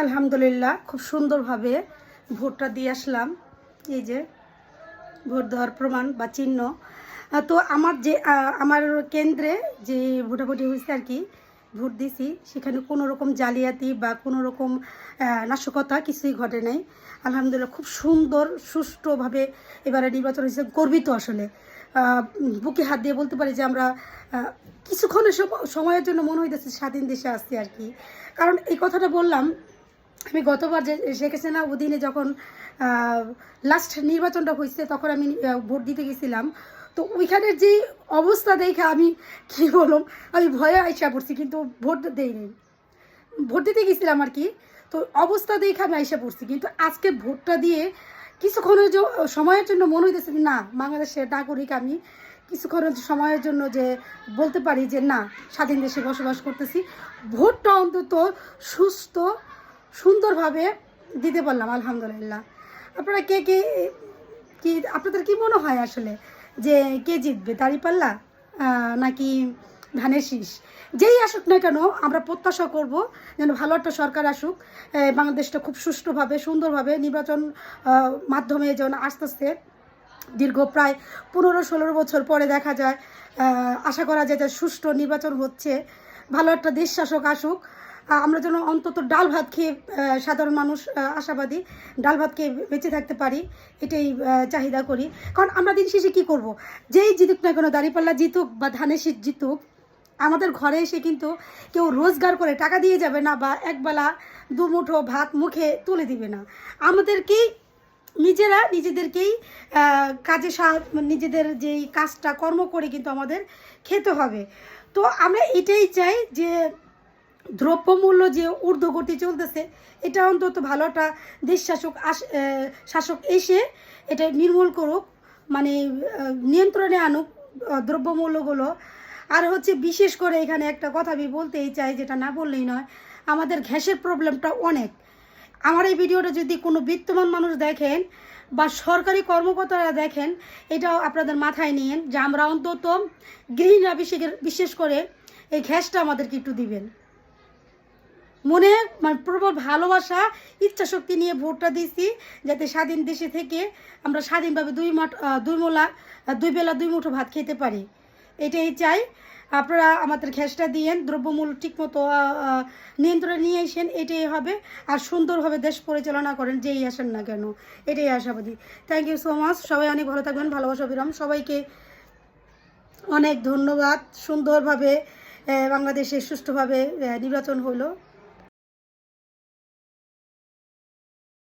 আলহামদুলিল্লাহ খুব সুন্দরভাবে ভোটটা দিয়ে আসলাম। এই যে ভোট দেওয়ার প্রমাণ বা চিহ্ন। তো আমার কেন্দ্রে যে ভোটাভুটি হয়েছে আর কি, ভোট দিছি, সেখানে কোনো রকম জালিয়াতি বা কোনো রকম নাশকতা কিছুই ঘটে নাই। আলহামদুলিল্লাহ খুব সুন্দর সুষ্ঠুভাবে এবারে নির্বাচন হয়েছে। গর্বিত আসলে, বুকে হাত দিয়ে বলতে পারি যে আমরা কিছুক্ষণের সময়ের জন্য মনে হইতেছে স্বাধীন দেশে আসছি আর কি। কারণ এই কথাটা বললাম, আমি গতবার যে শেখ হাসিনা অধীনে যখন লাস্ট নির্বাচনটা হয়েছে তখন আমি ভোট দিতে গেছিলাম। তো ওইখানের যে অবস্থা দেখে আমি কী বললাম, আমি ভয়ে আইসা পড়ছি, কিন্তু ভোট দেইনি। ভোট দিতে গেছিলাম আর কি। তো অবস্থা দেখে আমি আইসা পড়ছি, কিন্তু আজকে ভোটটা দিয়ে কিছুক্ষণের সময়ের জন্য মনে হইতেছে না, বাংলাদেশের নাগরিক আমি কিছুক্ষণের সময়ের জন্য যে বলতে পারি যে না, স্বাধীন দেশে বসবাস করতেছি। ভোটটা অন্তত সুস্থ সুন্দরভাবে দিতে পারলাম আলহামদুলিল্লাহ। আপনারা কে কে কি আপনাদের কি মনে হয় আসলে যে কে জিতবে, দাঁড়িপাল্লা নাকি ধানের শীষ? যেই আসুক না কেন আমরা প্রত্যাশা করব যেন ভালো একটা সরকার আসুক, বাংলাদেশটা খুব সুষ্ঠুভাবে সুন্দরভাবে নির্বাচন মাধ্যমে যেন আস্তে আস্তে দীর্ঘ প্রায় 15-16 বছর পরে দেখা যায়, আশা করা যায় যে সুষ্ঠু নির্বাচন হচ্ছে, ভালো একটা দেশ শাসক আসুক। আমরা যেন অন্তত ডাল ভাত খেয়ে, সাধারণ মানুষ আশাবাদী, ডাল ভাত খেয়ে বেঁচে থাকতে পারি, এটাই চাহিদা করি। কারণ আমরা দিন শেষে কী করবো, যেই জিতুক না কেন, দাঁড়িপাল্লা জিতুক বা ধানের শীষ জিতুক, আমাদের ঘরে এসে কিন্তু কেউ রোজগার করে টাকা দিয়ে যাবে না, বা একবেলা দুমুঠো ভাত মুখে তুলে দিবে না। আমাদেরকেই নিজেদেরকেই কাজে নিজেদের যেই কাজটা কর্ম করে কিন্তু আমাদের খেতে হবে। তো আমরা এটাই চাই যে দ্রব্যমূল্য যে ঊর্ধ্বগতি চলতেছে, এটা অন্তত ভালো একটা দেশ শাসক এসে এটা নির্মূল করুক, মানে নিয়ন্ত্রণে আনুক দ্রব্যমূল্যগুলো। আর হচ্ছে বিশেষ করে এখানে একটা কথা আমি বলতেই চাই, যেটা না বললেই নয়, আমাদের গ্যাসের প্রবলেমটা অনেক। আমার এই ভিডিওটা যদি কোনো বিত্তমান মানুষ দেখেন বা সরকারি কর্মকর্তারা দেখেন, এটাও আপনাদের মাথায় নিয়েন যে আমরা অন্তত গৃহিণীরা বিশেষ করে এই গ্যাসটা আমাদেরকে একটু দিবেন। মনে মানে প্রবল ভালোবাসা ইচ্ছা শক্তি নিয়ে ভোটটা দিয়েছি, যাতে স্বাধীন দেশে থেকে আমরা স্বাধীনভাবে দুই বেলা দুই মুঠো ভাত খেতে পারি, এটাই চাই। আপনারা আমাদের গ্যাসটা দিয়েন, দ্রব্যমূল্য ঠিকমতো নিয়ন্ত্রণে নিয়ে আসেন, এটাই হবে। আর সুন্দরভাবে দেশ পরিচালনা করেন, যেই আসেন না কেন, এটাই আশাবাদী। Thank you so much. সবাই অনেক ভালো থাকবেন, ভালোবাসা বিরাম। সবাইকে অনেক ধন্যবাদ। সুন্দরভাবে বাংলাদেশে সুষ্ঠুভাবে নির্বাচন হলো।